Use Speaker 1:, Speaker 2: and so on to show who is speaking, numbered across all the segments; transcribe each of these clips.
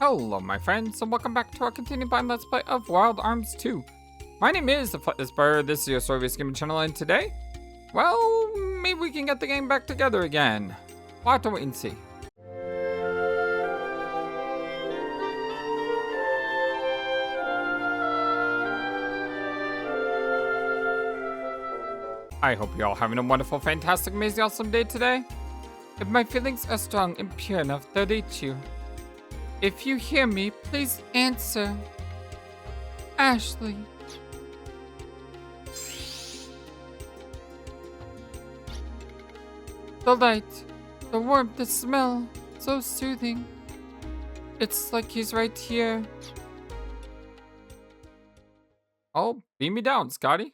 Speaker 1: Hello my friends, and welcome back to our continuing blind let's play of Wild Arms 2. My name is the FlightlessBird, this is your story-based gaming channel, and today, well, maybe we can get the game back together again. We'll have to wait and see. I hope you're all having a wonderful, fantastic, amazing, awesome day today. If my feelings are strong and pure enough, they'll reach you. If you hear me, please answer. Ashley. The light, the warmth, the smell, so soothing. It's like he's right here. Oh, beam me down, Scotty.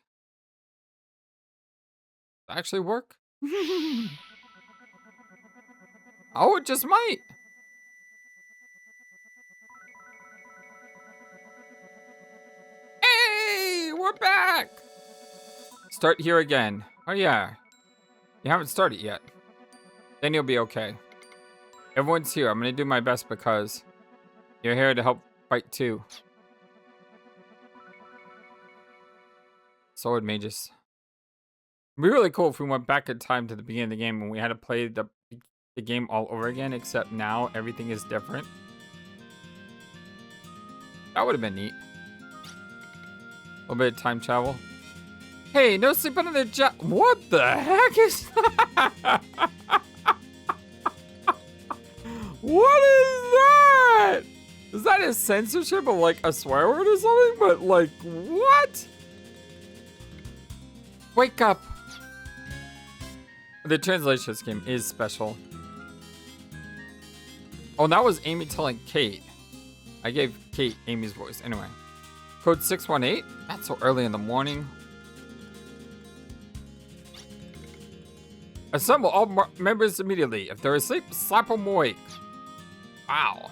Speaker 1: Actually work? Oh, it just might. Hey, we're back. Start here again. Oh yeah, you haven't started yet. Then you'll be okay. Everyone's here. I'm gonna do my best because you're here to help fight too. Sword Magess. It'd be really cool if we went back in time to the beginning of the game when we had to play the game all over again, except now everything is different. That would have been neat. A little bit of time travel. Hey, no sleep under the job. What the heck is that? What is that? Is that a censorship of like a swear word or something? But like, what? Wake up. The translation of this game is special. Oh, that was Amy telling Kate. I gave Kate Amy's voice. Anyway. Code 618? That's so early in the morning. Assemble all members immediately. If they're asleep, slap them awake. Wow.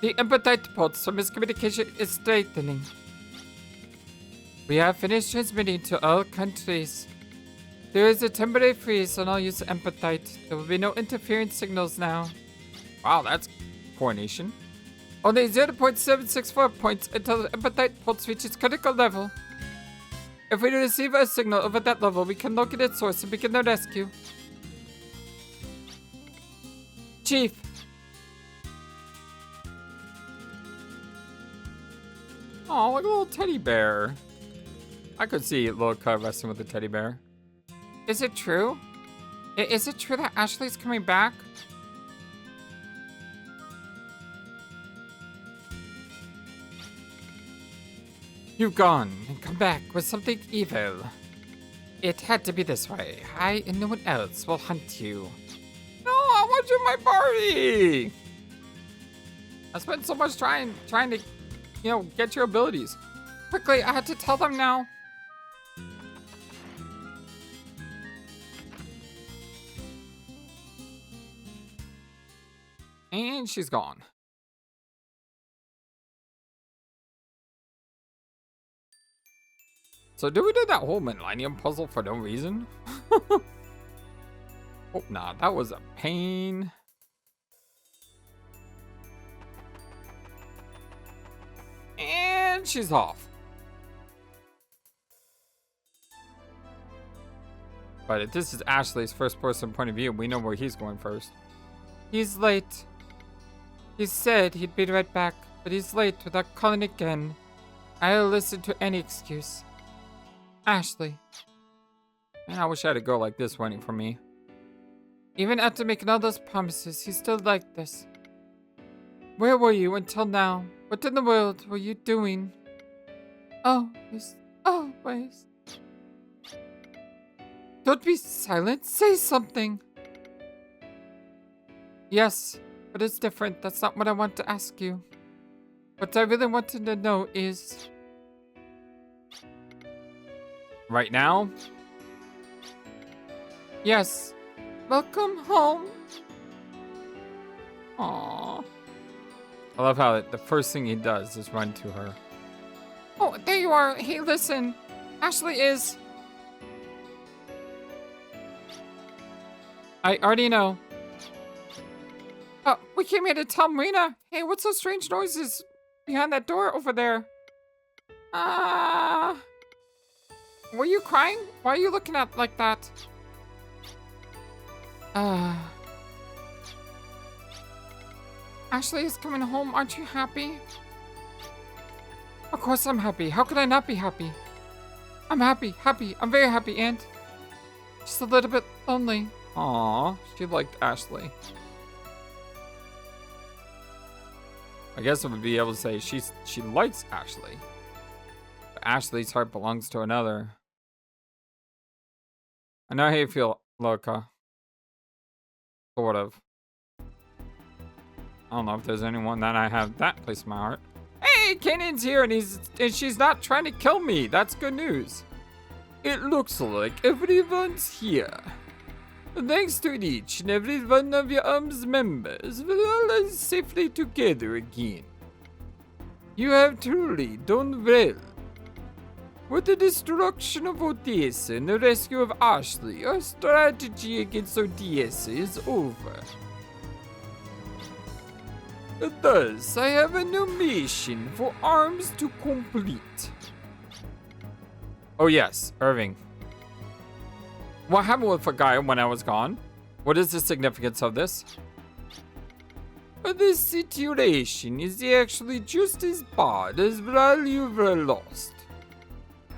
Speaker 1: The empatite pulse from his communication is strengthening. We have finished transmitting to all countries. There is a temporary freeze on all use of empatite. There will be no interference signals now. Wow, that's coordination. Only 0.764 points until the empatite pulse reaches critical level. If we receive a signal over that level, we can locate its source and begin the rescue. Chief. Oh, like a little teddy bear. I could see Loka wrestling with the teddy bear. Is it true? Is it true that Ashley's coming back? You've gone and come back with something evil. It had to be this way. I and no one else will hunt you. No, I want you in my party. I spent so much trying to, get your abilities. Quickly, I had to tell them now. And she's gone. So did we do that whole Millennium puzzle for no reason? Hope not. That was a pain. And she's off. But if this is Ashley's first person point of view, we know where he's going first. He's late. He said he'd be right back, but he's late without calling again. I'll listen to any excuse. Ashley. Man, I wish I had a girl like this waiting for me. Even after making all those promises, he's still like this. Where were you until now? What in the world were you doing? Always, always. Don't be silent. Say something. Yes, but it's different. That's not what I want to ask you. What I really wanted to know is... Right now? Yes. Welcome home. Aww. I love how the first thing he does is run to her. Oh, there you are. Hey, listen. Ashley is... I already know. We came here to tell Marina. Hey, what's those strange noises behind that door over there? Were you crying? Why are you looking at like that? Ashley is coming home. Aren't you happy? Of course I'm happy. How could I not be happy? I'm happy. I'm very happy, and just a little bit lonely. Aww, she liked Ashley. I guess I would be able to say she likes Ashley. But Ashley's heart belongs to another. I know how you feel, Loka. Sort of. I don't know if there's anyone that I have that place in my heart. Hey, Kenan's here and she's not trying to kill me. That's good news. It looks like everyone's here. Thanks to each and every one of your members, we're all safely together again. You have truly done well. With the destruction of Odessa and the rescue of Ashley, our strategy against Odessa is over. Thus, I have a new mission for arms to complete. Oh yes, Irving. What happened with Filgaia when I was gone? What is the significance of this? This situation is actually just as bad as what you've lost.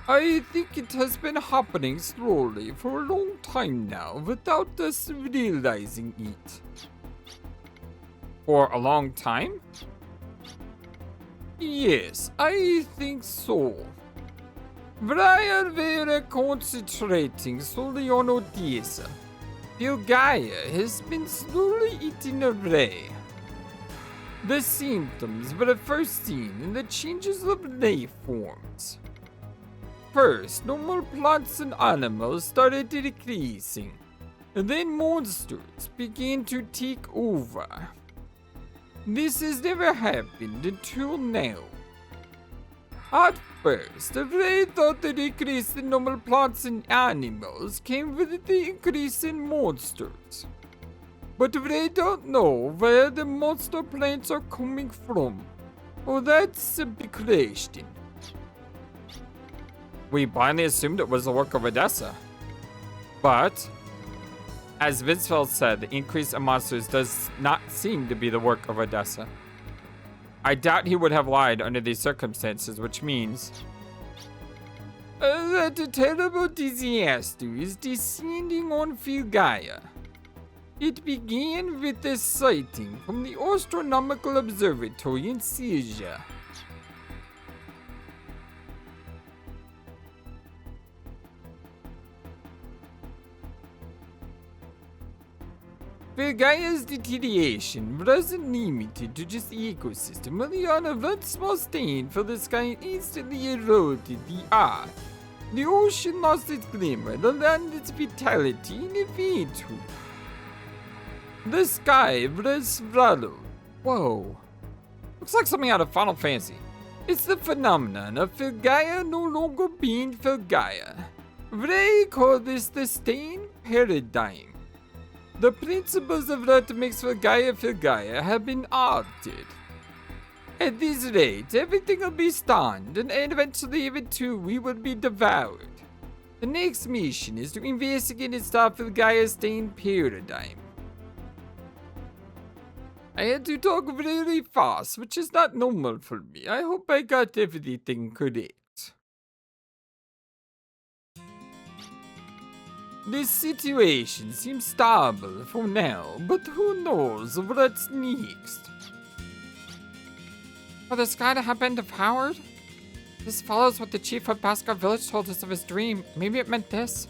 Speaker 1: I think it has been happening slowly for a long time now without us realizing it. For a long time? Yes, I think so. While we're concentrating solely on Odessa, Filgaia has been slowly eating away. The symptoms were first seen in the changes of life forms. First, normal plants and animals started decreasing, and then monsters began to take over. This has never happened until now. At first, I thought the decrease in normal plants and animals came with the increase in monsters. But I don't know where the monster plants are coming from. Oh, that's a big question. We blindly assumed it was the work of Odessa. But, as Vinsfeld said, the increase in monsters does not seem to be the work of Odessa. I doubt he would have lied under these circumstances, which means that a terrible disaster is descending on Filgaia. It began with a sighting from the Astronomical Observatory in Syria. Filgaia's deterioration wasn't limited to just the ecosystem. Early on, a one small stain filled the sky and instantly eroded the earth. The ocean lost its glimmer, the land its vitality, and eventually the sky was swallowed. Whoa. Looks like something out of Final Fantasy. It's the phenomenon of Filgaia no longer being Filgaia. They call this the stain paradigm. The principles of what makes Filgaia have been altered. At this rate, everything will be stunned, and eventually even too we will be devoured. The next mission is to investigate and stop Filgaia's stain paradigm. I had to talk really fast, which is not normal for me. I hope I got everything correct. This situation seems stable for now, but who knows what's next? For the sky to have been devoured? This follows what the chief of Baskar village told us of his dream. Maybe it meant this?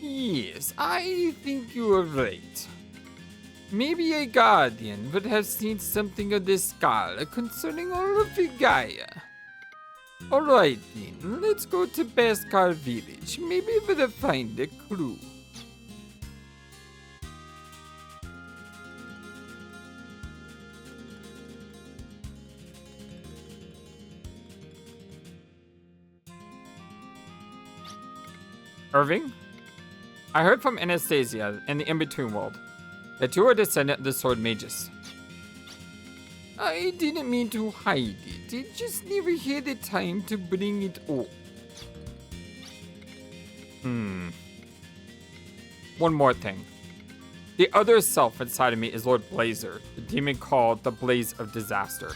Speaker 1: Yes, I think you are right. Maybe a guardian would have seen something of this skull concerning all of Filgaia. Alright then, let's go to Baskar village. Maybe we'll find a clue. Irving? I heard from Anastasia in the in-between world. that you are a descendant of the Sword Magess. I didn't mean to hide it. It just never had the time to bring it up. One more thing. The other self inside of me is Lord Blazer, the demon called the Blaze of Disaster.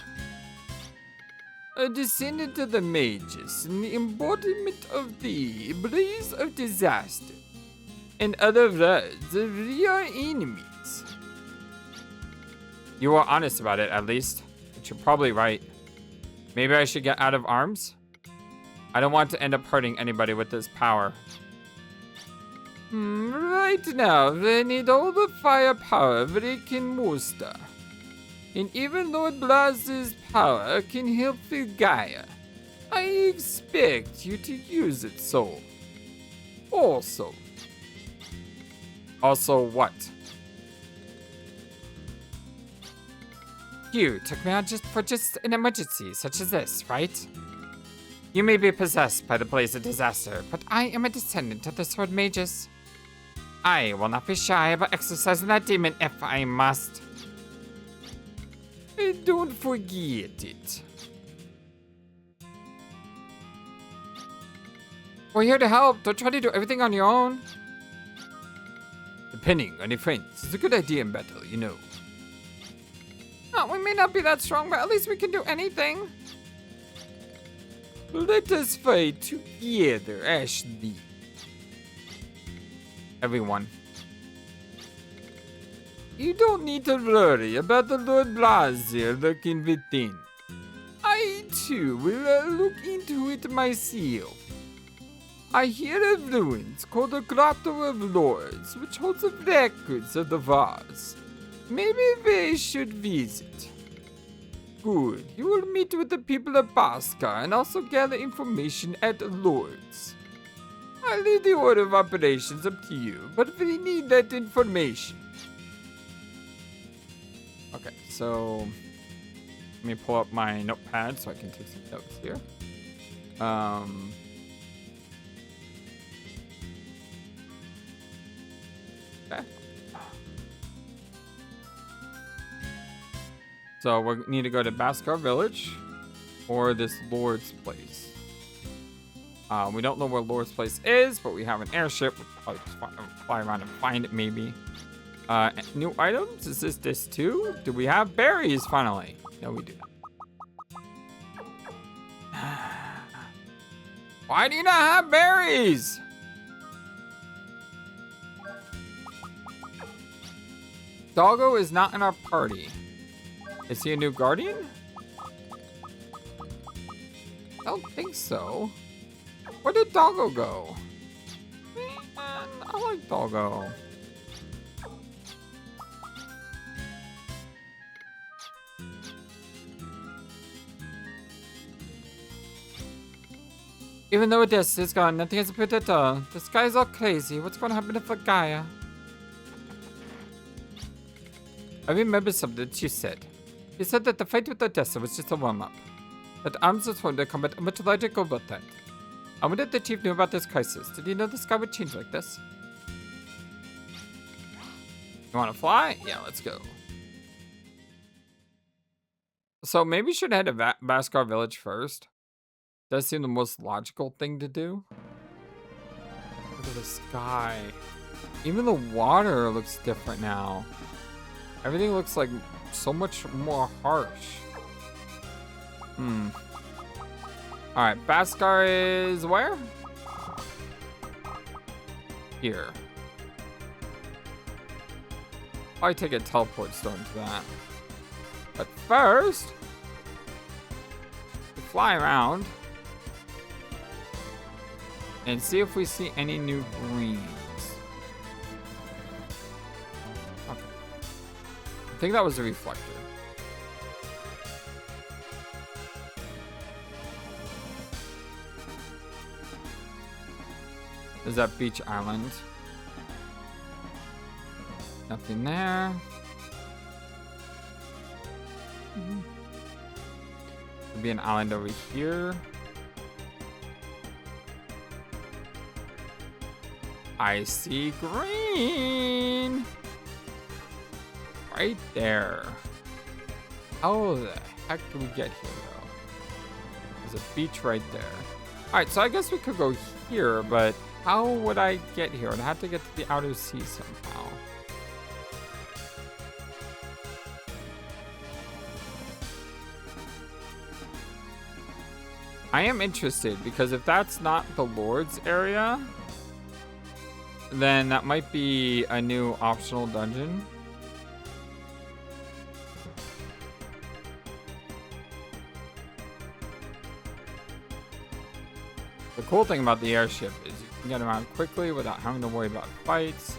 Speaker 1: A descendant of the Mages, and the embodiment of the Blaze of Disaster. In other words, we are enemies. You are honest about it, at least. But you're probably right. Maybe I should get out of arms? I don't want to end up hurting anybody with this power. Right now, they need all the firepower they can muster. And even Lord Blaz's power can help Filgaia. I expect you to use it, soul. Also what? You took me out for just an emergency such as this, right? You may be possessed by the Blaze of Disaster, but I am a descendant of the Sword Magess. I will not be shy about exercising that demon if I must. And don't forget it. We're here to help. Don't try to do everything on your own. Depending on your friends, it's a good idea in battle, you know. Oh, we may not be that strong, but at least we can do anything. Let us fight together, Ashley. Everyone. You don't need to worry about the Lord Blazer looking within. I, too, will look into it myself. I hear of ruins called the Grotto of Lourdes, which holds the records of the vase. Maybe they should visit. Good. You will meet with the people of Baskar and also gather information at Lourdes. I'll leave the order of operations up to you, but we need that information. Okay, so let me pull up my notepad so I can take some notes here. Okay. So we need to go to Baskar Village or this Lord's place. We don't know where Lord's place is, but we have an airship. We'll probably just fly around and find it, maybe. New items? Is this too? Do we have berries finally? No, we do not. Why do you not have berries? Doggo is not in our party. Is he a new guardian? I don't think so. Where did Doggo go? Man, I like Doggo. Even though this is gone, nothing has appeared at all. The sky is all crazy. What's going to happen to Filgaia? I remember something that you said. You said that the fight with Odessa was just a warm-up. That arms was formed to combat a much larger global threat. I wonder if the chief knew about this crisis. Did he know the sky would change like this? You want to fly? Yeah, let's go. So maybe we should head to Baskar Village first. Does seem the most logical thing to do. Look at the sky. Even the water looks different now. Everything looks like so much more harsh. Alright, Baskar is where? Here. Probably take a teleport stone to that. But first, we'll fly around and see if we see any new greens. Okay. I think that was a reflector. Is that beach island? Nothing there. Could be an island over here. I see green. right there. How the heck do we get here, though? There's a beach right there. Alright, so I guess we could go here, but how would I get here? I'd have to get to the outer sea somehow. I am interested, because if that's not the Lourdes area, then that might be a new optional dungeon. The cool thing about the airship is you can get around quickly without having to worry about fights.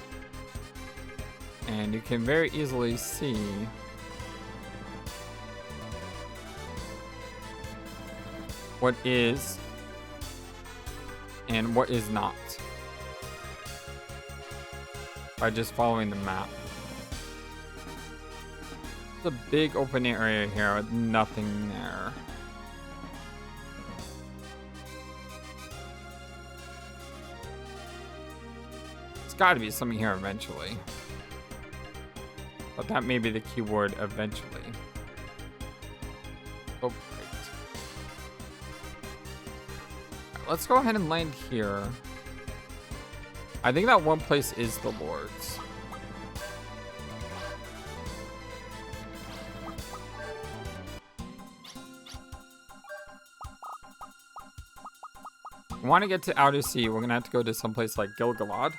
Speaker 1: And you can very easily see what is and what is not by just following the map. It's a big open area here with nothing there. There's got to be something here eventually. But that may be the keyword, eventually. Oh, great. Right, let's go ahead and land here. I think that one place is the Lourdes. If we want to get to Outer Sea, we're going to have to go to some place like Gilgalad.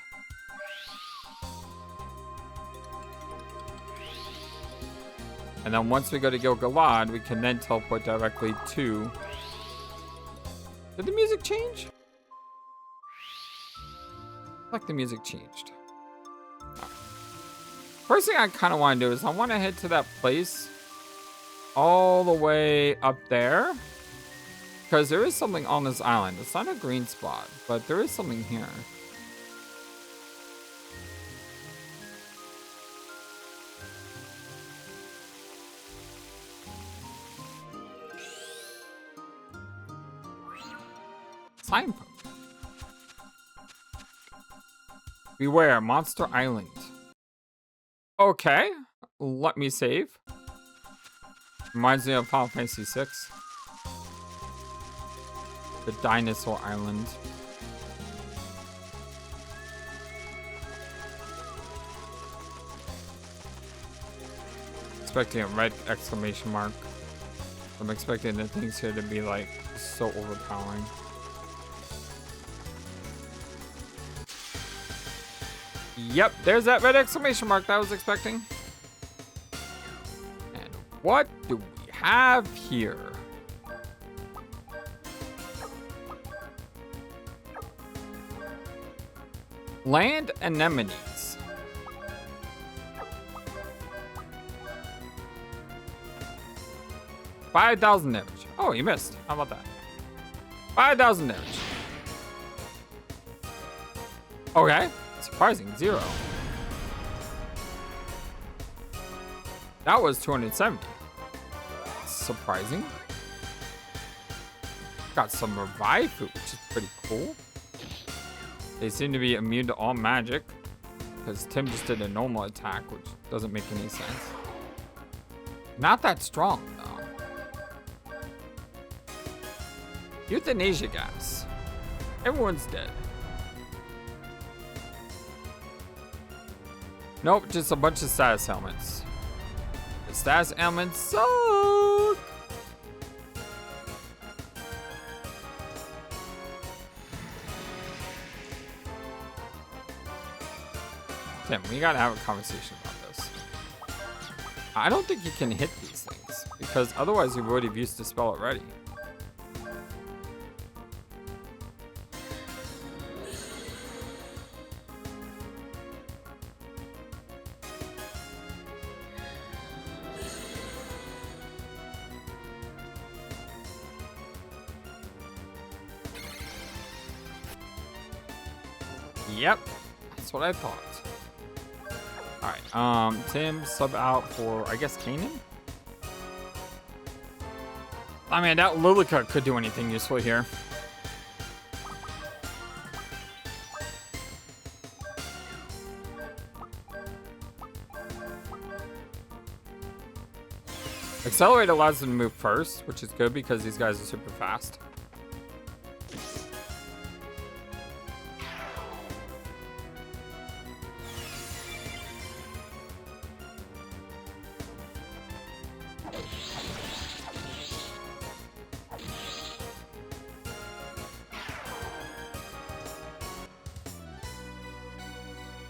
Speaker 1: And then once we go to Gilgalad, we can then teleport directly to... Did the music change? Like the music changed. Right. First thing I kind of want to do is I want to head to that place all the way up there, because there is something on this island. It's not a green spot, but there is something here. Signpost. Beware, Monster Island. Okay, let me save. Reminds me of Final Fantasy VI. The Dinosaur Island. Expecting a red exclamation mark. I'm expecting the things here to be like so overpowering. Yep, there's that red exclamation mark that I was expecting. And what do we have here? Land anemones. $5,000 damage. Oh, you missed. How about that? 5,000 damage. Okay. Surprising, 0. That was 270. Surprising. Got some revive food, which is pretty cool. They seem to be immune to all magic, because Tim just did a normal attack, which doesn't make any sense. Not that strong, though. Euthanasia gas. Everyone's dead. Nope, just a bunch of status ailments. The status ailments suck! Tim, we gotta have a conversation about this. I don't think you can hit these things, because otherwise you would have used the spell already. Yep, that's what I thought. Alright, Tim, sub out for, I guess, Kanan? I mean, that Lilica could do anything useful here. Accelerate allows them to move first, which is good because these guys are super fast.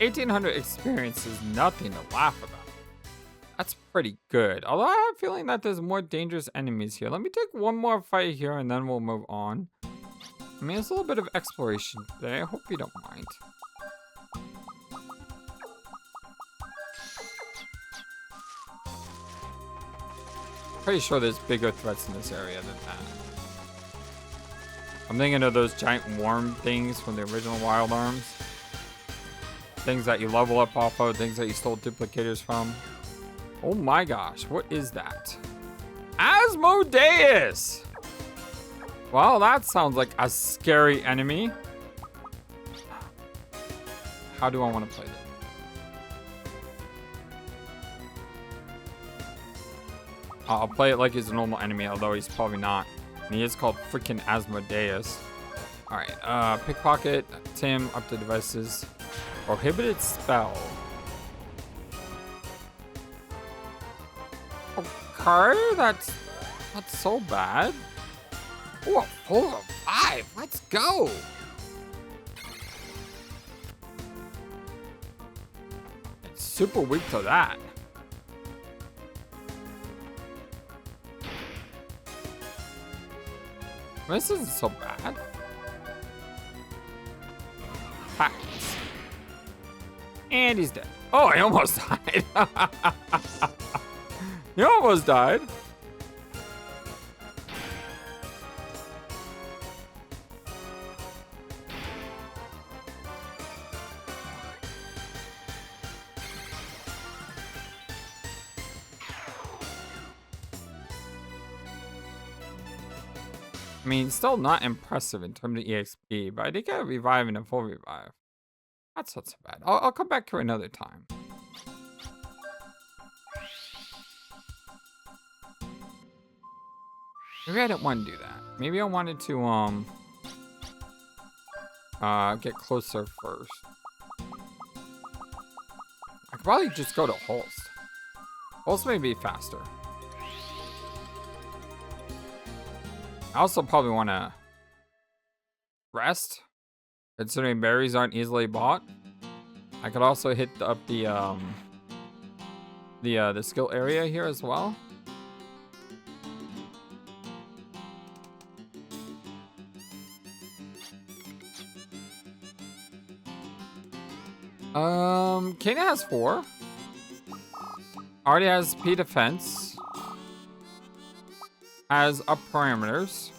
Speaker 1: $1,800 experience is nothing to laugh about. That's pretty good. Although I have a feeling that there's more dangerous enemies here. Let me take one more fight here and then we'll move on. I mean, it's a little bit of exploration today. I hope you don't mind. Pretty sure there's bigger threats in this area than that. I'm thinking of those giant worm things from the original Wild Arms. Things that you level up off of, things that you stole duplicators from. Oh my gosh, what is that? Asmodeus! Well, that sounds like a scary enemy. How do I want to play that? I'll play it like he's a normal enemy, although he's probably not. And he is called freaking Asmodeus. Alright, pickpocket, Tim, up to devices. Prohibited spell. Okay, that's not so bad. Oh, a 4 of 5. Let's go. It's super weak to that. This isn't so bad. Ha. And he's dead. Oh, I almost died. He almost died. I mean, still not impressive in terms of EXP, but I did get a revive and a full revive. That's not so bad. I'll come back here another time. Maybe I didn't want to do that. Maybe I wanted to get closer first. I could probably just go to Holst. Holst may be faster. I also probably want to rest, considering berries aren't easily bought. I could also hit up the skill area here as well. Kana has 4. Already has P defense. Has up parameters.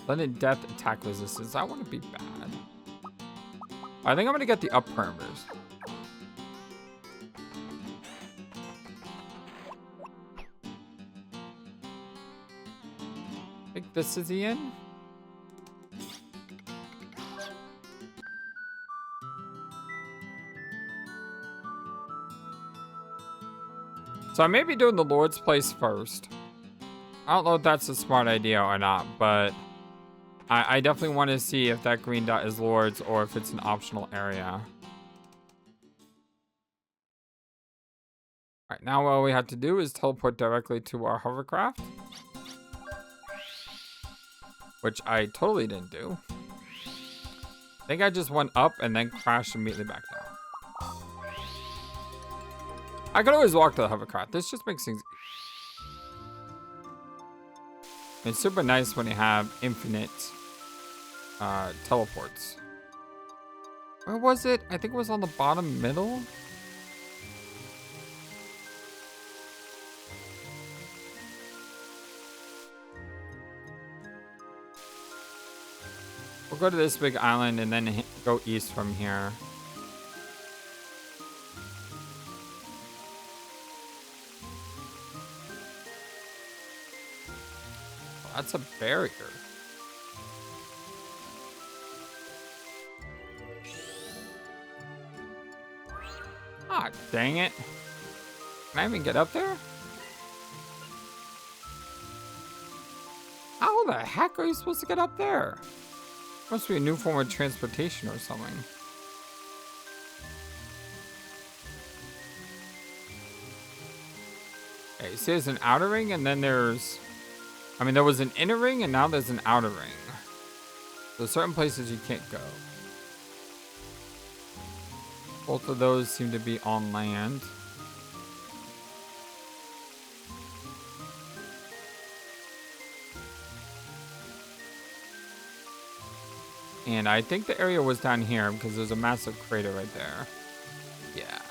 Speaker 1: Sudden death attack resistance. That wouldn't be bad. I think I'm gonna get the up parameters. I think this is the end. So I may be doing the Lord's place first. I don't know if that's a smart idea or not, but I definitely want to see if that green dot is Lord's or if it's an optional area. Alright, now all we have to do is teleport directly to our hovercraft. Which I totally didn't do. I think I just went up and then crashed immediately back down. I could always walk to the hovercraft. This just makes things... It's super nice when you have infinite teleports. Where was it? I think it was on the bottom middle. We'll go to this big island and then go east from here. Oh, that's a barrier. Ah, dang it. Can I even get up there? How the heck are you supposed to get up there? Must be a new form of transportation or something. Okay, so there's an outer ring and then there's... I mean, there was an inner ring and now there's an outer ring. So certain places you can't go. Both of those seem to be on land. And I think the area was down here because there's a massive crater right there. Yeah.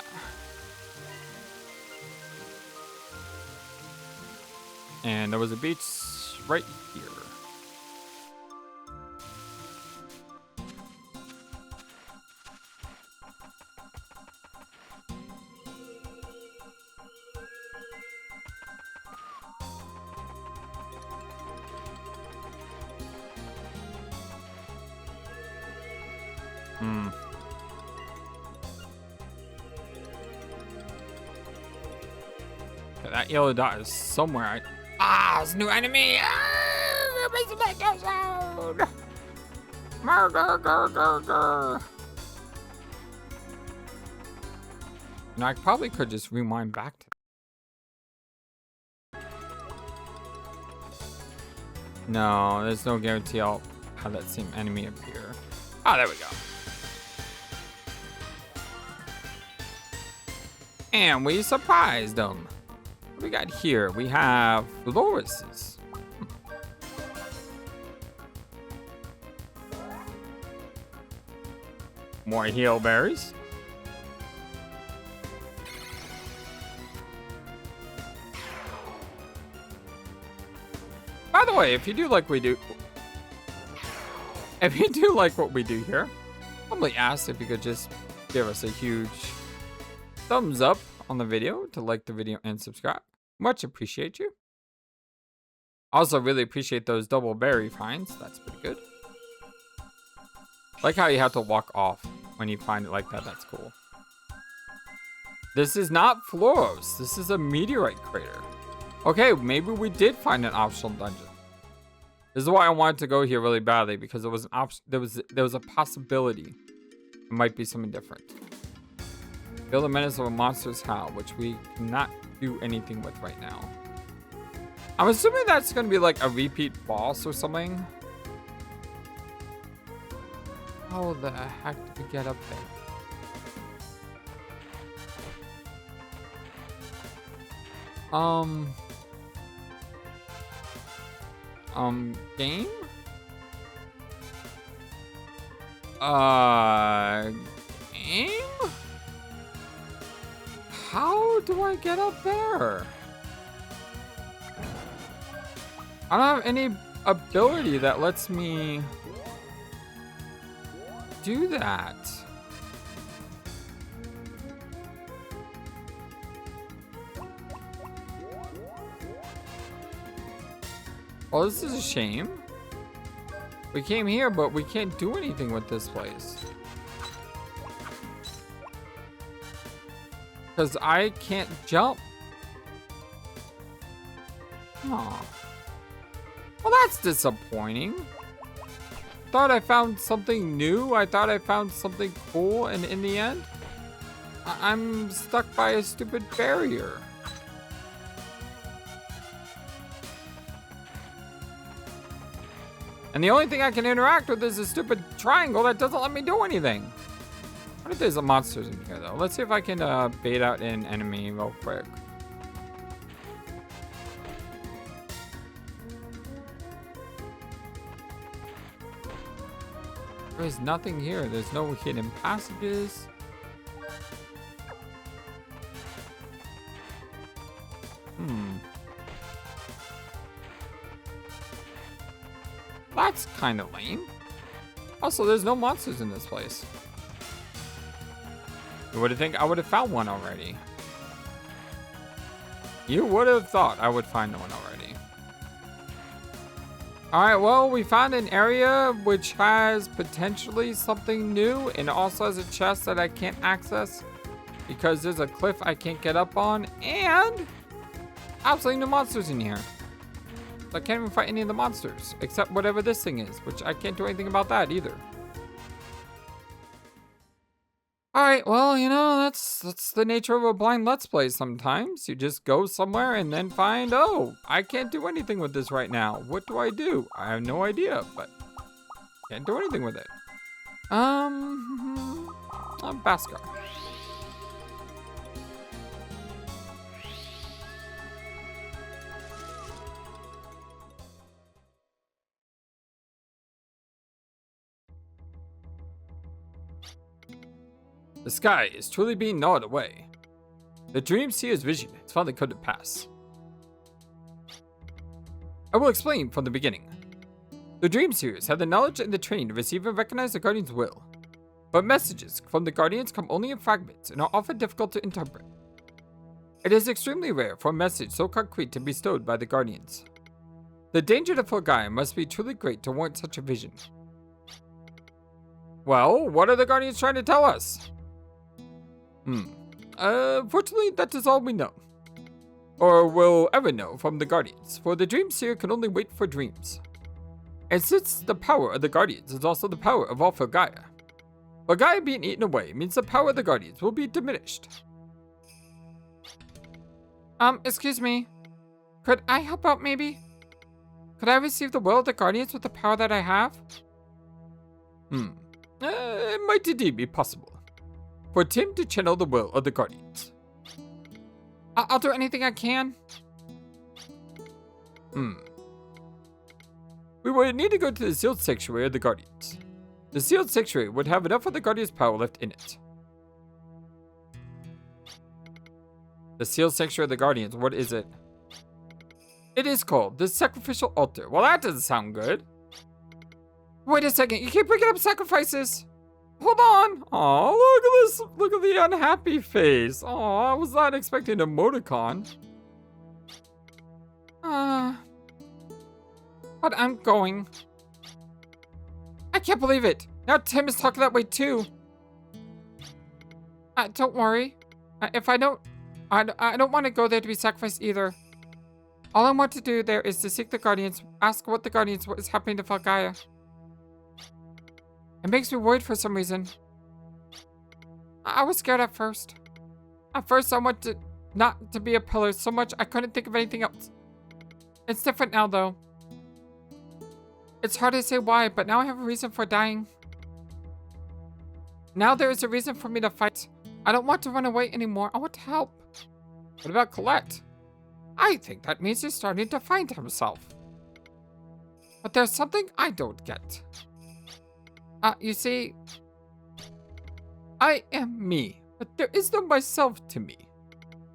Speaker 1: And there was a beach right here. That yellow dot is somewhere. It's a new enemy! And I probably could just rewind back to... No, there's no guarantee I'll have that same enemy appear. Oh, there we go. And we surprised them. What we got here? We have Lourdes. More heal berries. By the way, if you do like what we do here, humbly ask if you could just give us a huge thumbs up on the video to like the video and subscribe. Much appreciate you. Also really appreciate those double berry finds. That's pretty good. Like how you have to walk off when you find it like that. That's cool. This is not Floros. This is a meteorite crater. Okay, maybe we did find an optional dungeon. This is why I wanted to go here really badly, because there was an option. There was a possibility it might be something different. Feel the menace of a monster's howl, which we cannot do anything with right now. I'm assuming that's going to be like a repeat boss or something. How the heck did we get up there? Game? Game? How do I get up there? I don't have any ability that lets me do that. Well, this is a shame. We came here, but we can't do anything with this place. Because I can't jump. Oh. Well, that's disappointing. Thought I found something new. I thought I found something cool, and in the end, I'm stuck by a stupid barrier. And the only thing I can interact with is a stupid triangle that doesn't let me do anything. What if there's a monsters in here, though? Let's see if I can bait out an enemy real quick. There's nothing here. There's no hidden passages. That's kind of lame. Also, there's no monsters in this place. You would have think I would have found one already. You would have thought I would find one already. Alright, well, we found an area which has potentially something new and also has a chest that I can't access because there's a cliff I can't get up on, and absolutely no monsters in here. So I can't even fight any of the monsters, except whatever this thing is, which I can't do anything about that either. Alright, well, you know, that's the nature of a blind Let's Play sometimes. You just go somewhere and then find, oh, I can't do anything with this right now. What do I do? I have no idea, but can't do anything with it. Baskar. The sky is truly being gnawed away. The dream seer's vision has finally come to pass. I will explain from the beginning. The dream seers have the knowledge and the training to receive and recognize the Guardian's will. But messages from the Guardians come only in fragments and are often difficult to interpret. It is extremely rare for a message so concrete to be bestowed by the Guardians. The danger to Filgaia must be truly great to warrant such a vision. Well, what are the Guardians trying to tell us? Fortunately, that is all we know. Or will ever know from the Guardians, for the Dream Seer can only wait for dreams. And since the power of the Guardians is also the power of all Filgaia, Filgaia being eaten away means the power of the Guardians will be diminished. Excuse me. Could I help out maybe? Could I receive the will of the Guardians with the power that I have? It might indeed be possible for Tim to channel the will of the Guardians. I'll do anything I can. We would need to go to the sealed sanctuary of the Guardians. The sealed sanctuary would have enough of the Guardians' power left in it. The sealed sanctuary of the Guardians, what is it? It is called the sacrificial altar. Well, that doesn't sound good. Wait a second, you keep bringing up sacrifices. Hold on. Oh, look at this. Look at the unhappy face. Oh, I was not expecting a emoticon. But I'm going. I can't believe it. Now Tim is talking that way too. Don't worry. If I don't want to go there to be sacrificed either. All I want to do there is to seek the Guardians, ask what the Guardians, what is happening to Filgaia. It makes me worried for some reason. I was scared at first. At first I wanted not to be a pillar so much I couldn't think of anything else. It's different now though. It's hard to say why, but now I have a reason for dying. Now there is a reason for me to fight. I don't want to run away anymore. I want to help. What about Colette? I think that means he's starting to find himself. But there's something I don't get. You see, I am me, but there is no myself to me.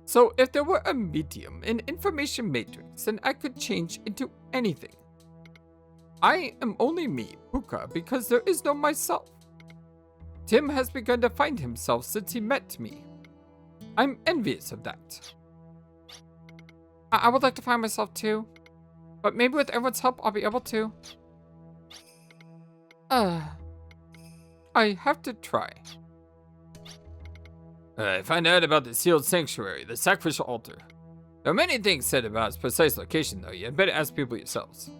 Speaker 1: So if there were a medium, an information matrix, then I could change into anything. I am only me, Puka, because there is no myself. Tim has begun to find himself since he met me. I'm envious of that. I would like to find myself too, but maybe with everyone's help I'll be able to. I have to try. I found out about the sealed sanctuary, the sacrificial altar. There are many things said about its precise location, though. You had better ask people yourselves.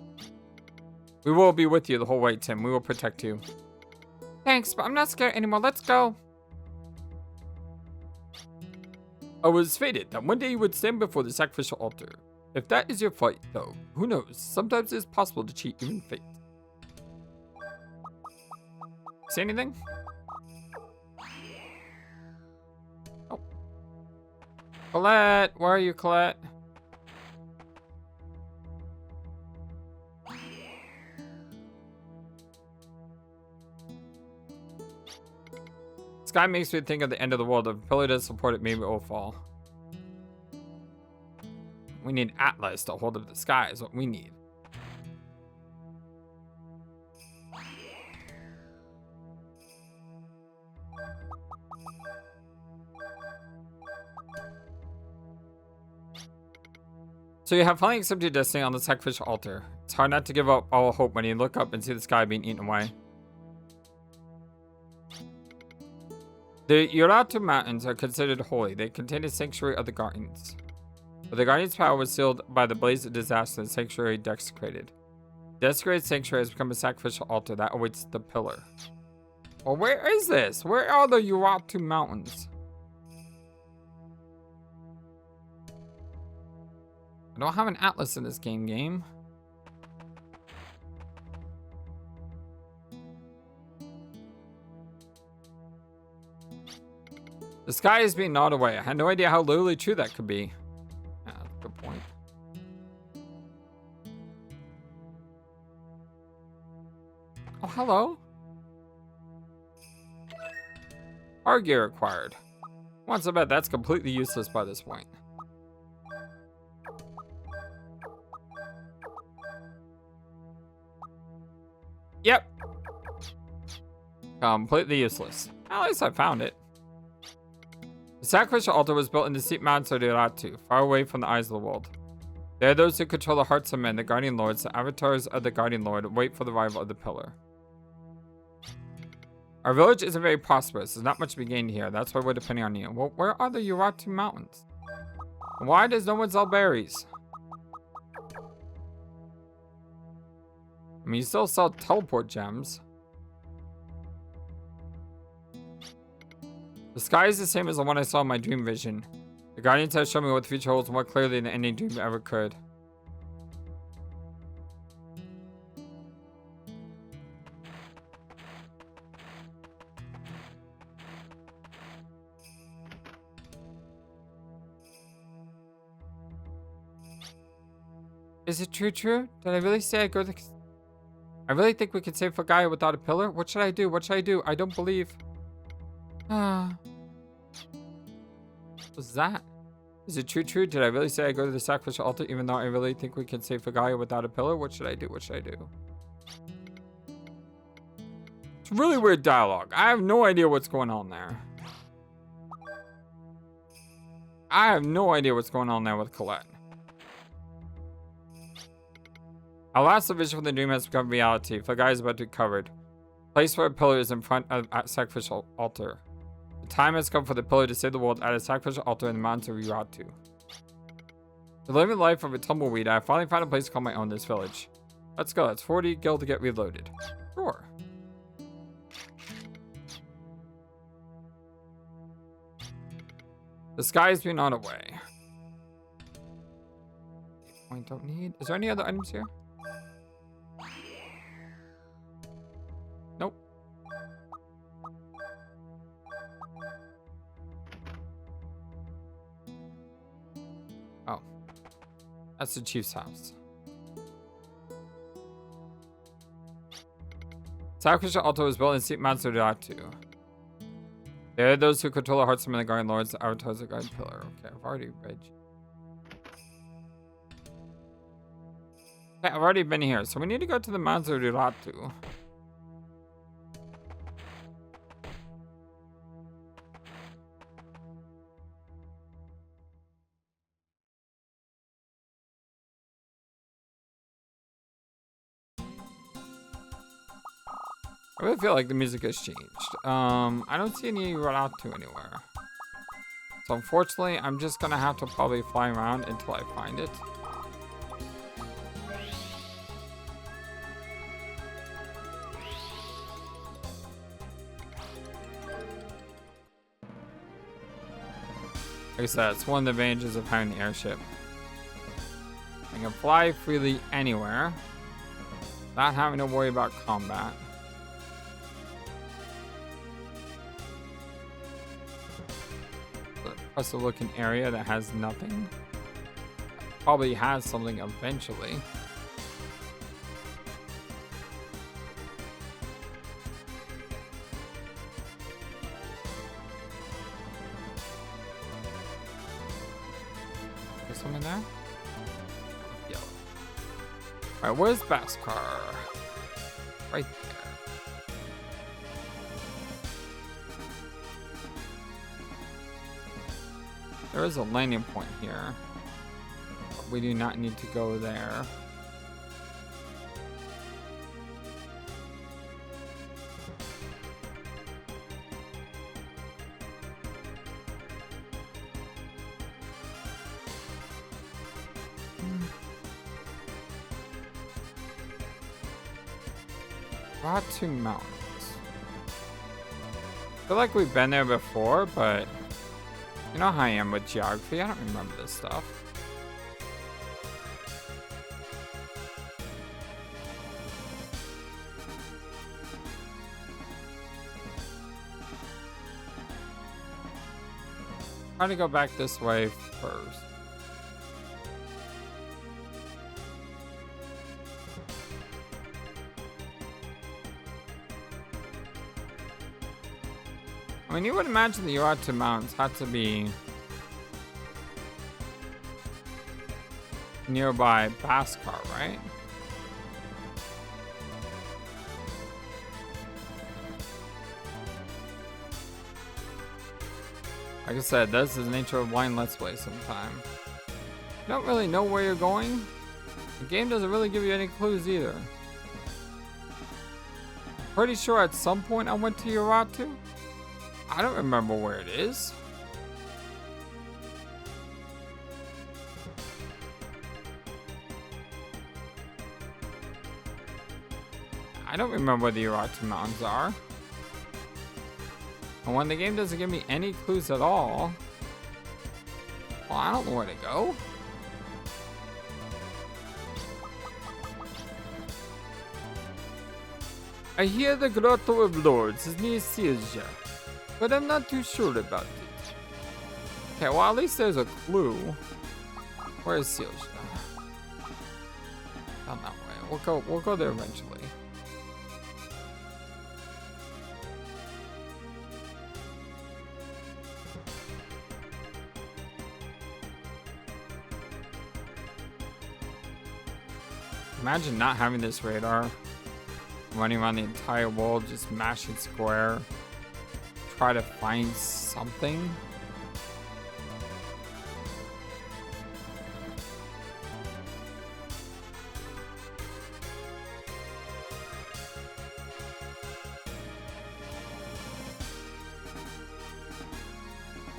Speaker 1: We will be with you the whole way, Tim. We will protect you. Thanks, but I'm not scared anymore. Let's go. I was fated that one day you would stand before the sacrificial altar. If that is your fight, though, who knows? Sometimes it is possible to cheat even fate. See anything? Oh. Colette, where are you, Colette? Sky makes me think of the end of the world. If a pillar doesn't support it, maybe it will fall. We need Atlas to hold up the sky is what we need. So you have finally accepted your destiny on the sacrificial altar. It's hard not to give up all hope when you look up and see the sky being eaten away. The Uratu Mountains are considered holy. They contain a sanctuary of the Guardians. But the Guardians' power was sealed by the blaze of disaster, the sanctuary desecrated. The desecrated sanctuary has become a sacrificial altar that awaits the pillar. Well, where is this? Where are the Uratu Mountains? I don't have an atlas in this game. The sky is being gnawed away. I had no idea how literally true that could be. Yeah, that's a good point. Oh, hello. Our gear acquired. Once I bet that's completely useless by this point. Yep. Completely useless. At least I found it. The sacrificial altar was built in the steep mountains of Uratu, far away from the eyes of the world. There are those who control the hearts of men, the guardian lords, the avatars of the guardian lord, wait for the arrival of the pillar. Our village isn't very prosperous. There's not much to be gained here. That's why we're depending on you. Well, where are the Uratu Mountains? And why does no one sell berries? I mean, you still sell teleport gems. The sky is the same as the one I saw in my dream vision. The Guardians have shown me what the future holds more clearly than any dream ever could. Is it true? Did I really say I go to... I really think we could save Filgaia without a pillar? What should I do? I don't believe... What's that? Is it true? Did I really say I go to the sacrificial altar even though I really think we can save Filgaia without a pillar? What should I do? It's really weird dialogue. I have no idea what's going on there. I have no idea what's going on there with Colette. Our last vision from the dream has become reality. Filgaia is about to be covered. Place where a pillar is in front of a sacrificial altar. The time has come for the pillar to save the world at a sacrificial altar in the mountains of Uratu. To live the life of a tumbleweed, I have finally found a place to call my own, this village. Let's go. It's 40 gil to get reloaded. Sure. The sky is being on away. I don't need. Is there any other items here? Nope. Oh. That's the chief's house. Sacrificial altar was built in steep mountains of Uratu. There are those who control the hearts of the guardian lords, the avatars of the guardian pillar. Okay, I've already read. Okay, I've already been here, so we need to go to the mountains of Uratu. I really feel like the music has changed. I don't see any Uratu anywhere. So unfortunately, I'm just gonna have to probably fly around until I find it. Like I said, it's one of the advantages of having an airship. I can fly freely anywhere, not having to worry about combat. Plus a looking area that has nothing. Probably has something eventually. Is someone there? Yellow. Alright, where's Baskar? Right there. There is a landing point here, but we do not need to go there. Grotto Mountains. I feel like we've been there before, but you know how I am with geography. I don't remember this stuff. Try to go back this way first. I mean, you would imagine the Grotto Mountains had to be nearby Baskar, right? Like I said, this is the nature of blind Let's Play sometime. You don't really know where you're going. The game doesn't really give you any clues either. Pretty sure at some point I went to Grotto. I don't remember where it is. I don't remember where the Grotto Mountains are. And when the game doesn't give me any clues at all, well, I don't know where to go. I hear the Grotto of Lourdes is near Filgaia, but I'm not too sure about it. Okay, well, at least there's a clue. Where is Filgaia? Down that way. We'll go there eventually. Imagine not having this radar. Running around the entire world, just mashing square. Try to find something.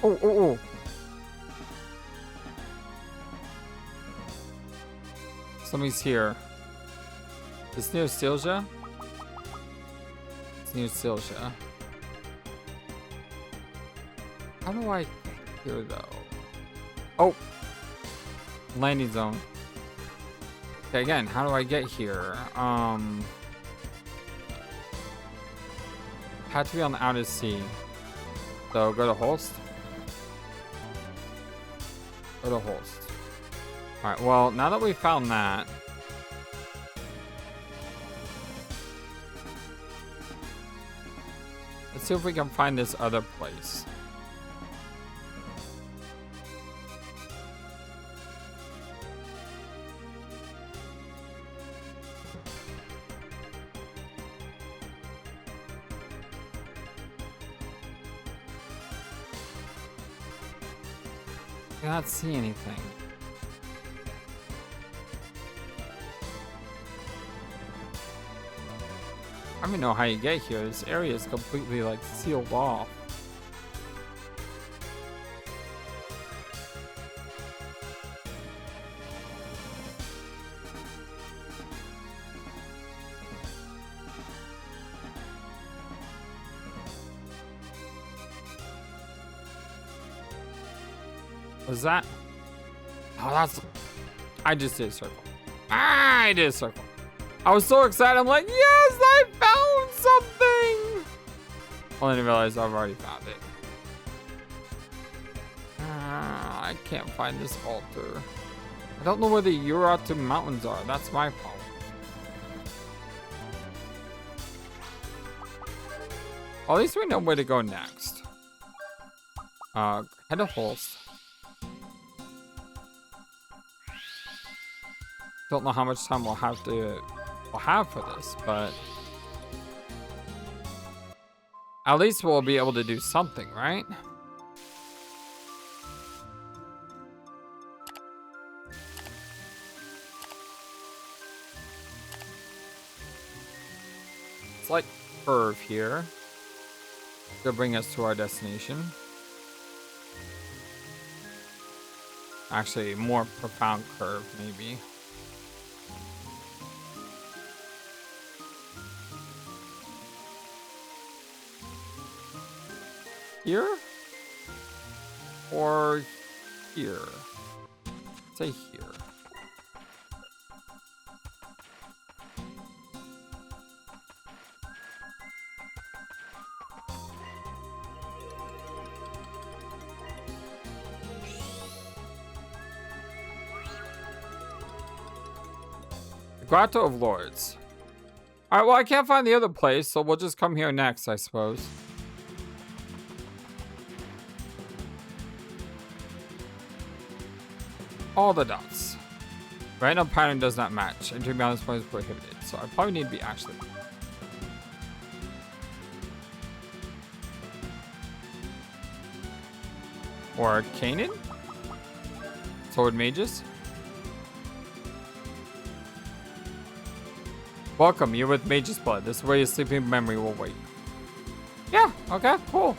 Speaker 1: Oh. Somebody's here. It's near Filgaia. It's near Filgaia. How do I get here though? Oh! Landing zone. Okay, again, how do I get here? Had to be on the outer sea. So go to Holst. Go to Holst. Alright, well, now that we found that, let's see if we can find this other place. I cannot see anything. I don't even know how you get here. This area is completely like sealed off. Was that? Oh, that's... I just did a circle. I did a circle. I was so excited. I'm like, yes, I found something. Only to realize I've already found it. I can't find this altar. I don't know where the Grotto Mountains are. That's my problem. Well, at least we know where to go next. Head to Holst. Don't know how much time we'll have for this, but at least we'll be able to do something, right? Slight curve here to bring us to our destination. Actually, more profound curve, maybe. here? Or here? Say here. Grotto of Lourdes. Alright, well, I can't find the other place, so we'll just come here next, I suppose. All the dots. Random pattern does not match. Entering beyond this point is prohibited. So I probably need to be Ashley. Or Kanan? Sword Magess? Welcome, you're with Mage's Blood. This is where your sleeping memory will wake. Yeah, okay, cool.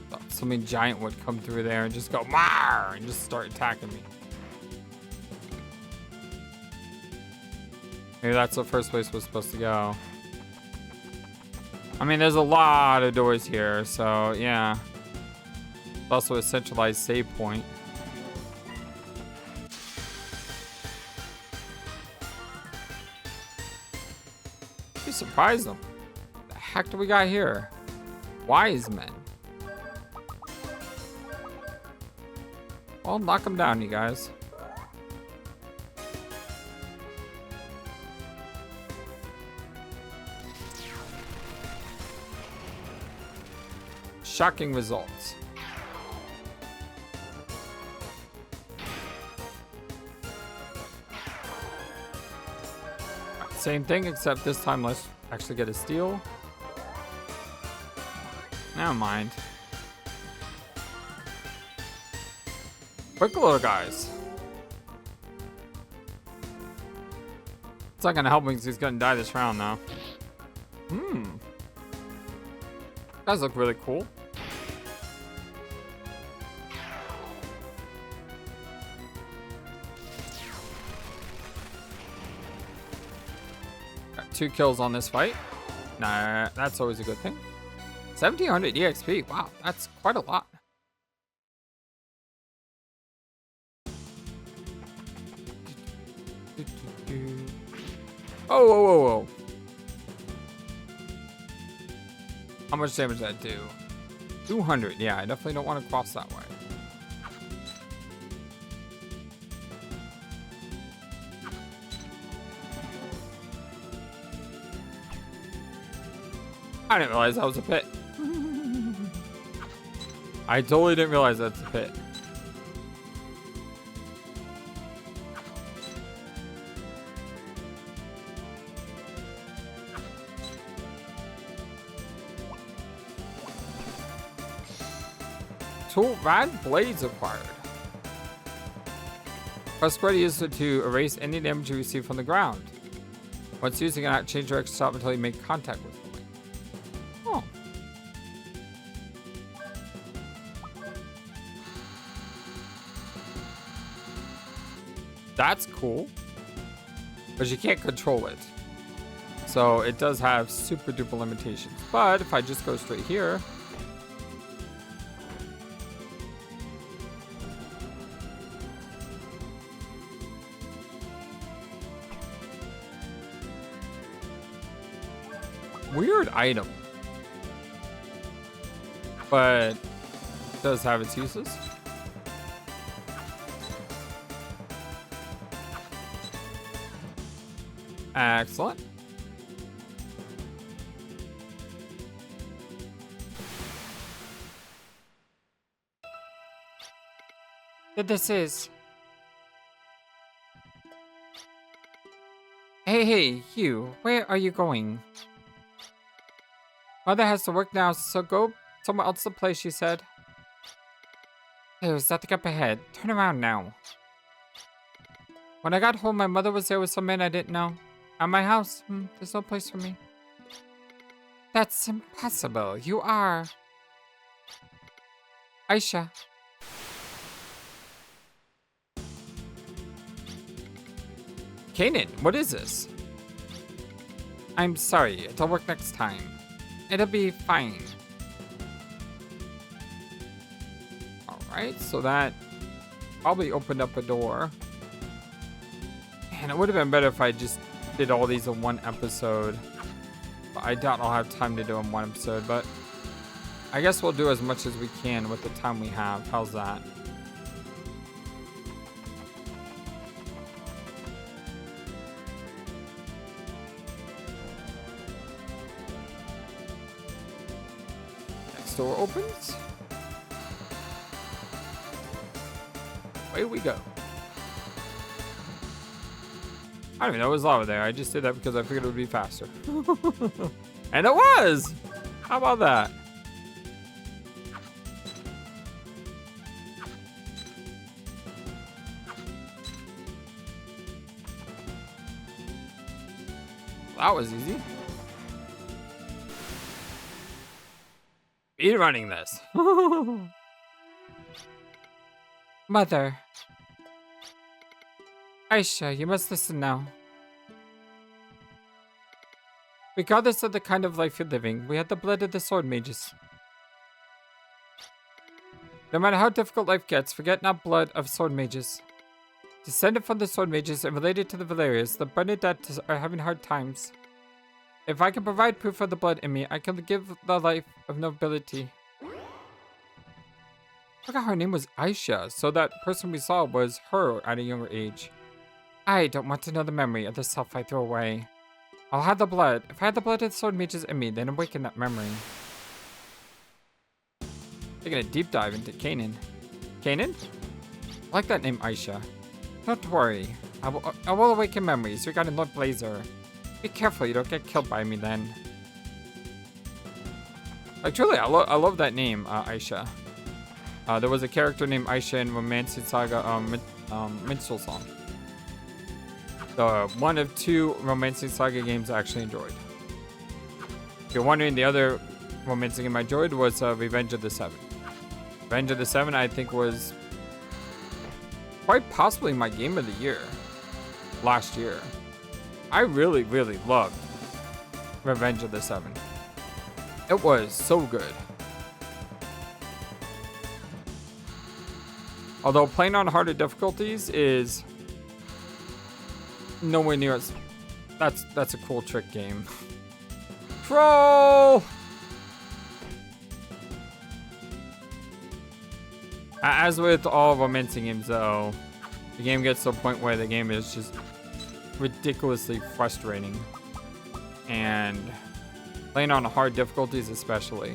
Speaker 1: Thought something giant would come through there and just go Marr! And just start attacking me. Maybe that's the first place we're supposed to go. I mean, there's a lot of doors here, so yeah. It's also a centralized save point. You surprised them. What the heck do we got here? Wise men. Well, knock them down, you guys. Shocking results. Same thing, except this time let's actually get a steal. Never mind. Quick little guys. It's not gonna help me because he's gonna die this round now. Guys look really cool. Got 2 kills on this fight. Nah, that's always a good thing. 1700 EXP. Wow, that's quite a lot. Oh, whoa, whoa, whoa. How much damage does that do? 200. Yeah, I definitely don't want to cross that way. I didn't realize that was a pit. I totally didn't realize that's a pit. Two rad blades acquired. Press square to use it to erase any damage you receive from the ground. Once used, you cannot change direction stop until you make contact with something. Oh. That's cool. But you can't control it. So it does have super duper limitations. But if I just go straight here. Weird item. But it does have its uses. Excellent. This is. Hey, you. Where are you going? Mother has to work now, so go somewhere else to play, she said. There's nothing up ahead. Turn around now. When I got home, my mother was there with some men I didn't know. At my house, there's no place for me. That's impossible. You are... Aisha. Kanan, what is this? I'm sorry, it'll work next time. It'll be fine. Alright, so that probably opened up a door. And it would have been better if I just did all these in one episode. But I doubt I'll have time to do them in one episode, but I guess we'll do as much as we can with the time we have. How's that? Next door opens. Away we go. I don't even know it was lava there. I just did that because I figured it would be faster. And it was! How about that? That was easy. Be running this. Mother. Aisha, you must listen now. Regardless of the kind of life you're living, we have the blood of the Sword Magess. No matter how difficult life gets, forget not blood of Sword Magess. Descended from the Sword Magess and related to the Valerius, the Bernadette are having hard times. If I can provide proof of the blood in me, I can give the life of nobility. I forgot her name was Aisha, so that person we saw was her at a younger age. I don't want to know the memory of the self I threw away. I'll have the blood. If I had the blood of the Sword Magess in me, then awaken that memory. Taking a deep dive into Kanan. Kanan? I like that name, Aisha. Don't worry. I will awaken memories regarding Lord Blazer. Be careful you don't get killed by me then. Like truly, I love that name, Aisha. There was a character named Aisha in Romancing Saga Minstrel Song. One of two Romancing Saga games I actually enjoyed. If you're wondering, the other romancing game I enjoyed was Revenge of the Seven. Revenge of the Seven, I think, was quite possibly my game of the year last year. I really, really loved Revenge of the Seven. It was so good. Although playing on harder difficulties is nowhere near as... That's a cool trick game. Troll! As with all romancing games, though, the game gets to a point where the game is just ridiculously frustrating. And playing on hard difficulties especially.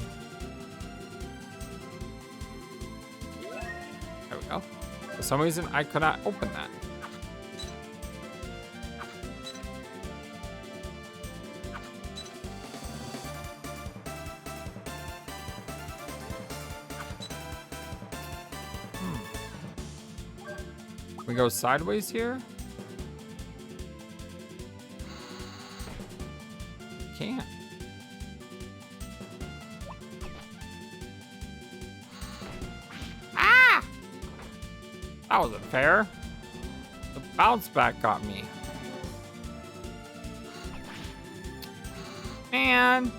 Speaker 1: There we go. For some reason, I could not open that. We go sideways here? Can't. Ah! That wasn't fair. The bounce back got me. Man.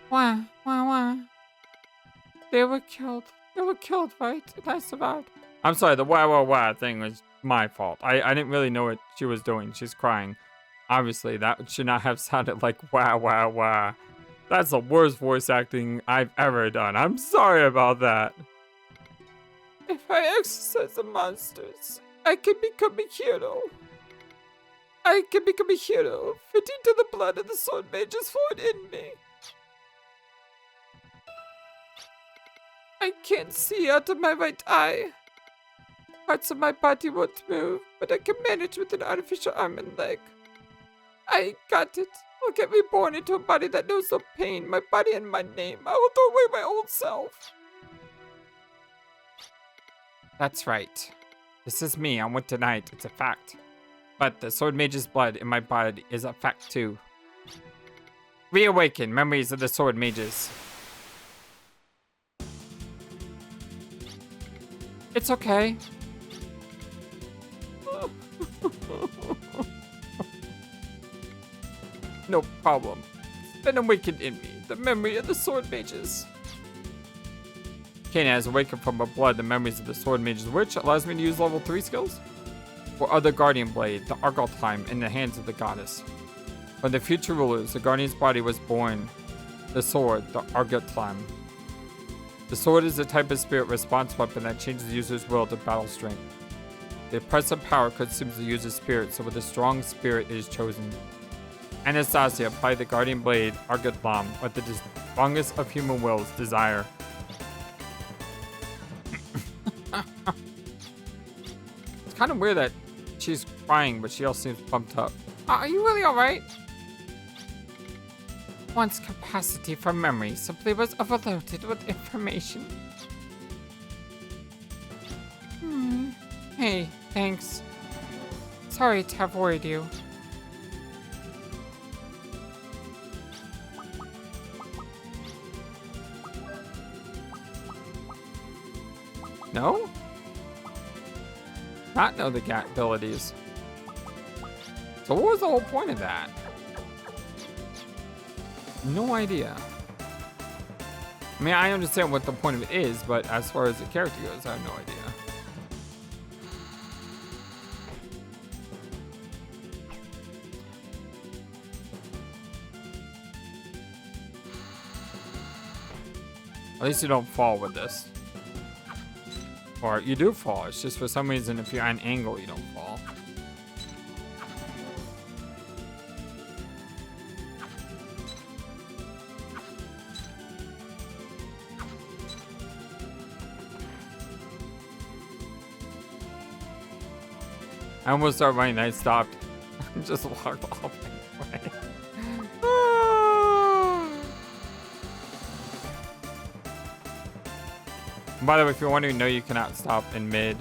Speaker 1: Wah, wah, wah. They were killed. They were killed, right? And I survived. I'm sorry, the wah, wah, wah thing was my fault. I didn't really know what she was doing. She's crying. Obviously, that should not have sounded like wah, wah, wah. That's the worst voice acting I've ever done. I'm sorry about that. If I exercise the monsters, I can become a hero. I can become a hero, fitting to the blood of the Sword Magess flowing in me. I can't see out of my right eye. Parts of my body won't move, but I can manage with an artificial arm and leg. I got it. I'll get reborn into a body that knows no pain, my body and my name. I will throw away my old self. That's right. This is me. I went tonight. It's a fact. But the Sword Mage's blood in my body is a fact too. Reawaken memories of the Sword Mages. It's okay. No problem. It's been awakened in me. The memory of the Sword Mages. Kana has awakened from her blood the memories of the Sword Mages, which allows me to use level 3 skills. Or other Guardian Blade, the Argetlahm, in the hands of the goddess. When the future rulers, the Guardian's body was born, the sword, the Argetlahm. The sword is a type of spirit response weapon that changes the user's will to battle strength. The oppressive power consumes the user's spirit, so with a strong spirit it is chosen. Anastasia applied the Guardian Blade, Argetlahm, with the strongest of human wills, desire. It's kind of weird that she's crying, but she also seems pumped up. Are you really alright? One's capacity for memory simply was overloaded with information. Hey, thanks. Sorry to have worried you. No? Not know the GAT abilities. So what was the whole point of that? No idea. I mean, I understand what the point of it is, but as far as the character goes, I have no idea. At least you don't fall with this. Or you do fall, it's just for some reason if you're at an angle you don't fall. I almost started running, I stopped. Just walked off anyway. By the way, if you're wondering, no, you cannot stop in mid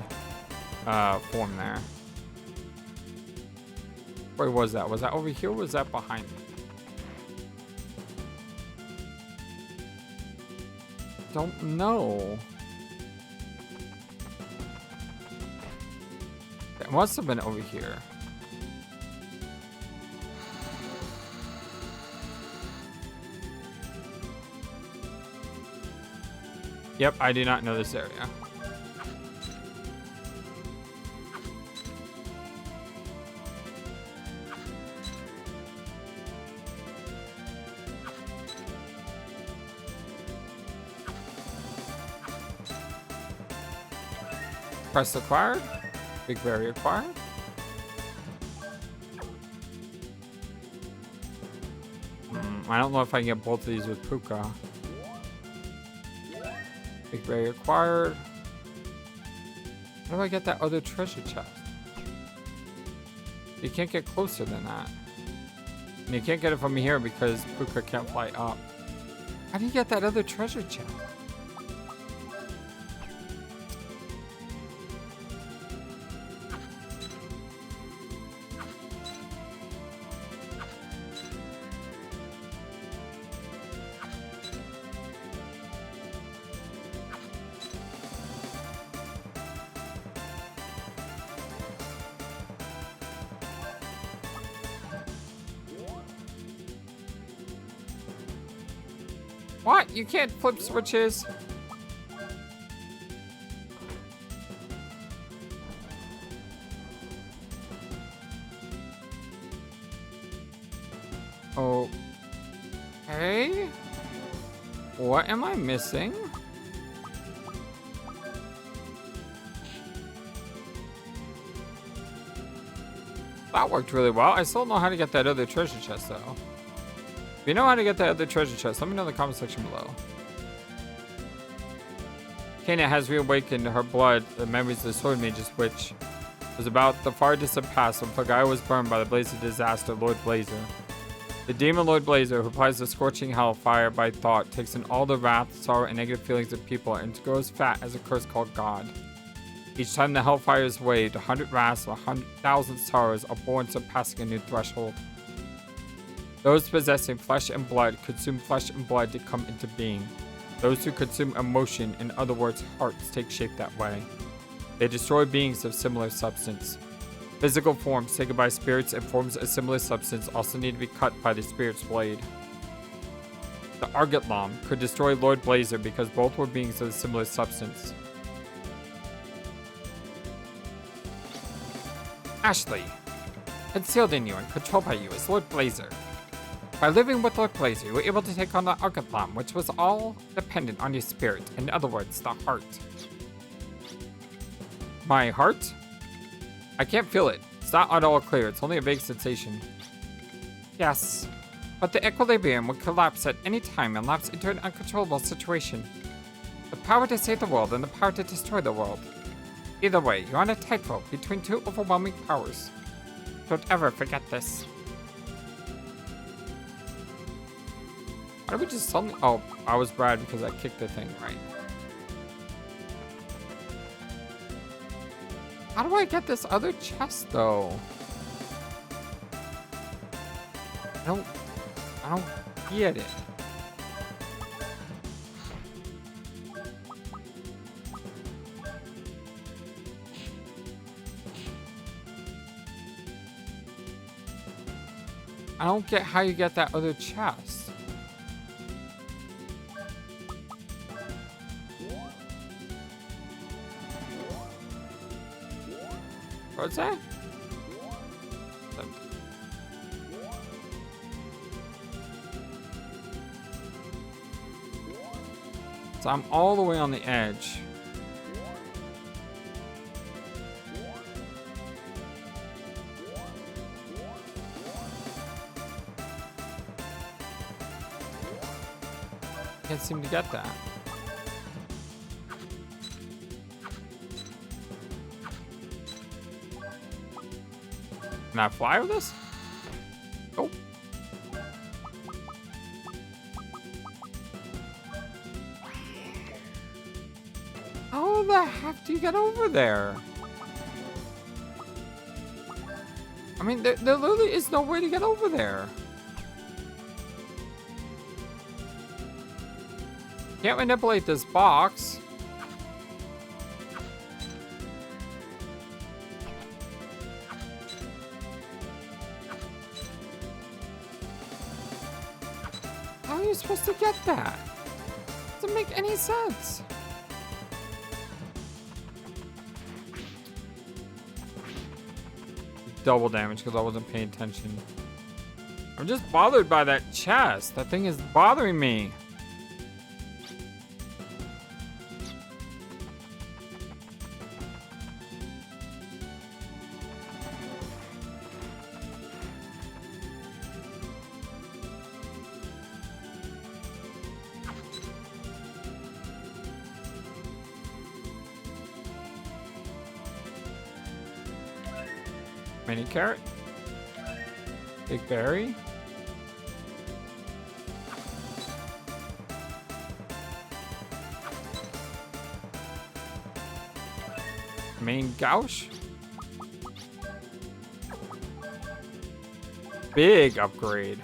Speaker 1: form there. Where was that? Was that over here or was that behind me? Don't know. It must have been over here. Yep, I do not know this area. Press acquired. Big berry acquired. I don't know if I can get both of these with Puka. Big berry acquired. How do I get that other treasure chest? You can't get closer than that. And you can't get it from here because Puka can't fly up. How do you get that other treasure chest? What? You can't flip switches? Okay. What am I missing? That worked really well. I still don't know how to get that other treasure chest though. If you know how to get that other treasure chest, let me know in the comment section below. Kana has reawakened her blood, the memories of the Sword Magess, which was about the far distant past when Filgaia was burned by the blaze of disaster, Lord Blazer. The demon Lord Blazer, who applies the scorching hellfire by thought, takes in all the wrath, sorrow, and negative feelings of people and grows fat as a curse called God. Each time the Hellfire is waved, 100 wraths or 100,000 sorrows are born, surpassing a new threshold. Those possessing flesh and blood consume flesh and blood to come into being. Those who consume emotion, in other words, hearts, take shape that way. They destroy beings of similar substance. Physical forms taken by spirits and forms of similar substance also need to be cut by the spirit's blade. The Argetlahm could destroy Lord Blazer because both were beings of a similar substance. Ashley, concealed in you and controlled by you is Lord Blazer. By living with Lord Blazer, you were able to take on the Argetlahm, which was all dependent on your spirit, in other words, the heart. My heart? I can't feel it. It's not at all clear, it's only a vague sensation. Yes, but the equilibrium would collapse at any time and lapse into an uncontrollable situation. The power to save the world and the power to destroy the world. Either way, you're on a tightrope between two overwhelming powers. Don't ever forget this. Why did we just suddenly... Oh, I was Brad because I kicked the thing, right? How do I get this other chest, though? I don't get it. I don't get how you get that other chest. What's that? So I'm all the way on the edge. Can't seem to get that. Can I fly with this? Oh. How the heck do you get over there? I mean, there literally is no way to get over there. Can't manipulate this box. How are you supposed to get that? Doesn't make any sense. Double damage because I wasn't paying attention. I'm just bothered by that chest. That thing is bothering me. Mini carrot. Big berry. Main gouge. Big upgrade.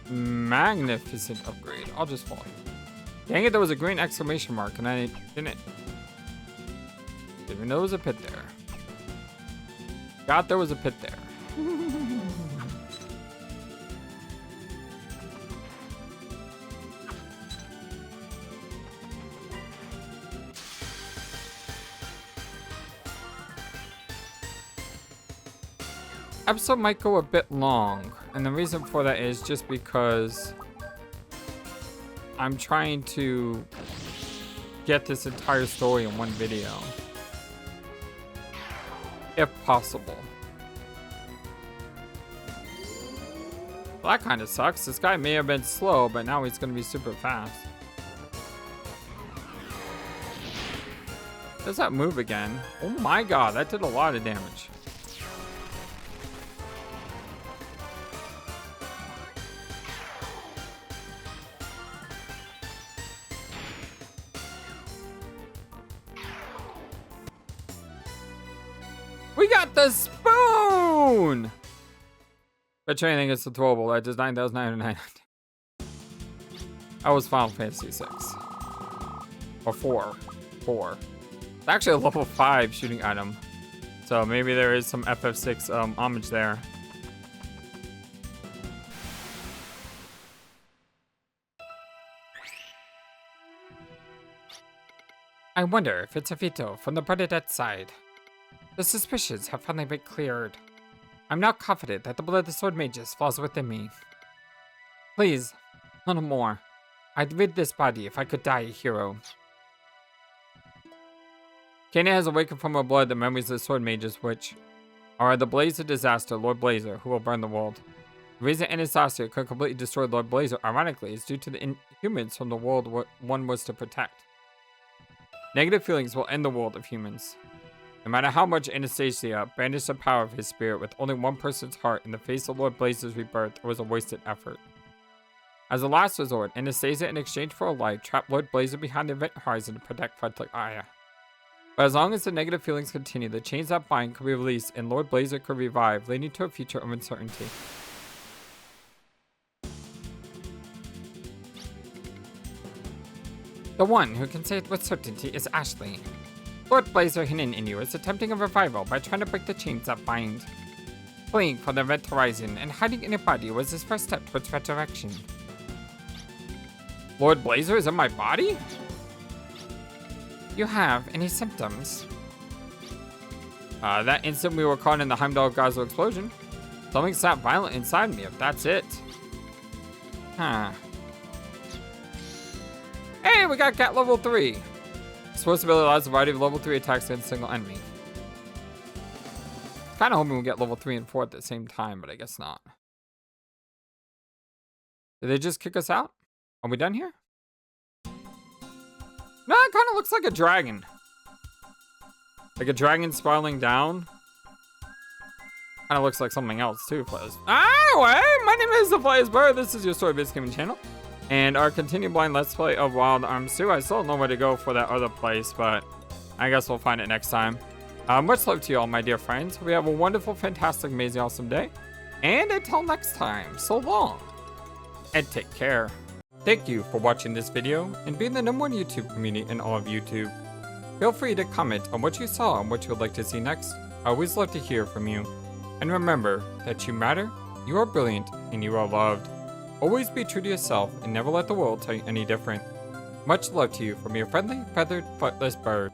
Speaker 1: Magnificent upgrade. I'll just follow you. Dang it, there was a green exclamation mark and I didn't even know there was a pit there. God, there was a pit there. Episode might go a bit long, and the reason for that is just because I'm trying to get this entire story in one video. If possible. Well, that kind of sucks. This guy may have been slow, but now he's going to be super fast. Does that move again? Oh my god, that did a lot of damage. We got the spoon! Bet you anything it's a throwable. That does 9,999. That was Final Fantasy 6. Or 4. 4. It's actually a level 5 shooting item. So maybe there is some FF6 homage there. I wonder if it's a veto from the Bernadette side. The suspicions have finally been cleared. I'm now confident that the blood of the Sword Magess falls within me. Please, a little more. I'd rid this body if I could die a hero. Kana has awakened from her blood the memories of the Sword Magess, which are the blaze of disaster, Lord Blazer, who will burn the world. The reason Anastasia could completely destroy Lord Blazer, ironically, is due to the inhumans from the world one was to protect. Negative feelings will end the world of humans. No matter how much Anastasia banished the power of his spirit with only one person's heart in the face of Lord Blazer's rebirth, it was a wasted effort. As a last resort, Anastasia, in exchange for her life, trapped Lord Blazer behind the event horizon to protect Filgaia. But as long as the negative feelings continue, the chains that bind could be released and Lord Blazer could revive, leading to a future of uncertainty. The one who can say it with certainty is Ashley. Lord Blazer hidden in you is attempting a revival by trying to break the chains that bind. Fleeing from the event horizon and hiding in your body was his first step towards resurrection. Lord Blazer is in my body? You have any symptoms? That instant we were caught in the Heimdall Gazo explosion. Something snapped violent inside me, if that's it. Huh. Hey, we got Cat level 3. Supposed to be allows a variety of level 3 attacks against a single enemy. Kinda hoping we'll get level 3 and 4 at the same time, but I guess not. Did they just kick us out? Are we done here? No, it kind of looks like a dragon. Like a dragon spiraling down. Kind of looks like something else too, Flightless. Anyway, my name is FlightlessBird. This is your story-based gaming channel. And our continued blind let's play of Wild Arms 2. I still don't know where to go for that other place, but I guess we'll find it next time. Much love to you all, my dear friends. We have a wonderful, fantastic, amazing, awesome day. And until next time, so long. And take care. Thank you for watching this video and being the #1 YouTube community in all of YouTube. Feel free to comment on what you saw and what you would like to see next. I always love to hear from you. And remember that you matter, you are brilliant, and you are loved. Always be true to yourself and never let the world tell you any different. Much love to you from your friendly, feathered, flightless bird.